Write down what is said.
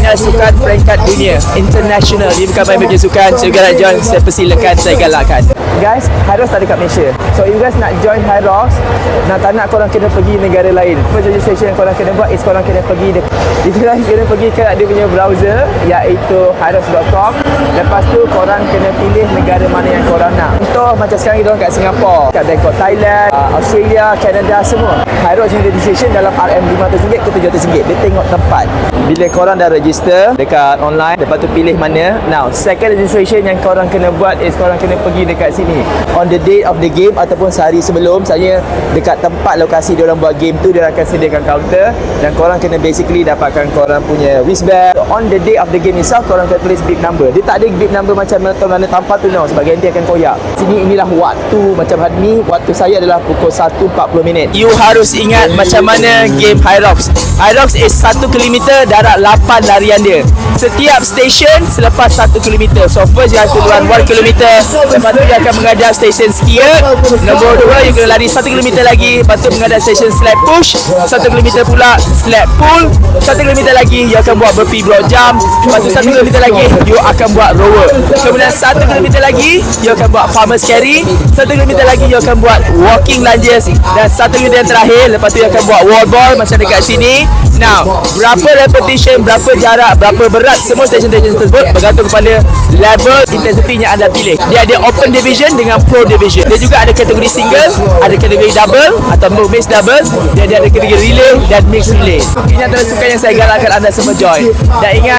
adalah sukan peringkat dunia international. Dia bukan main macam sukan. So you guys nak join, saya persilakan, saya galakkan. Guys, Hyrox tak dekat Malaysia. So you guys nak join Hyrox, tak nak korang kena pergi negara lain. First registration yang korang kena buat is korang kena pergi kena pergi ke dia punya browser, iaitu hyrox.com. Lepas tu korang kena pilih negara mana yang korang nak. Contoh macam sekarang kita orang kat Singapore, kat Bangkok, Thailand, Australia, Canada, semua. Hyrox punya registration dalam RM500 ke RM700. Dia tengok tempat. Bila korang dah register dekat online, lepas tu pilih mana. Now, second registration yang korang kena buat is korang kena pergi dekat sini on the day of the game ataupun sehari sebelum. Misalnya dekat tempat lokasi diorang buat game tu, dia akan sediakan kaunter dan korang kena basically dapatkan korang punya wristband. On the day of the game itself, korang kena tulis bib number. Dia tak ada bib number macam mana tanpa tu, no, sebab nanti akan koyak. Sini inilah waktu, macam hari ni waktu saya adalah pukul 1.40. You harus ingat macam mana game Hyrox. Hyrox is 1 km darat 8 larian dia. Setiap stesen selepas 1 km. So first you have to run 1 km. Lepas tu dia akan mengajar stesen skier. Nombor 2 you kena lari 1 km lagi. Lepas tu mengajar stesen slap push. 1 km pula slap pull. 1 km lagi you akan buat burpee broad jump. Lepas tu 1 km lagi you akan buat rower. Kemudian 1 km lagi you akan buat farmer's carry. 1 km lagi you akan buat walking lunges. Dan 1 km yang terakhir, lepas tu you akan buat wall ball macam dekat sini. Now, berapa repetition, berapa jarak, berapa berat, semua stesen-stesen tersebut bergantung kepada level intensity yang anda pilih. Dia ada open division dengan pro division. Dia juga ada kategori single, ada kategori double atau mixed double. Dia ada kategori relay dan mixed relay. Ini adalah sukan yang saya galakkan anda semua join. Dan ingat,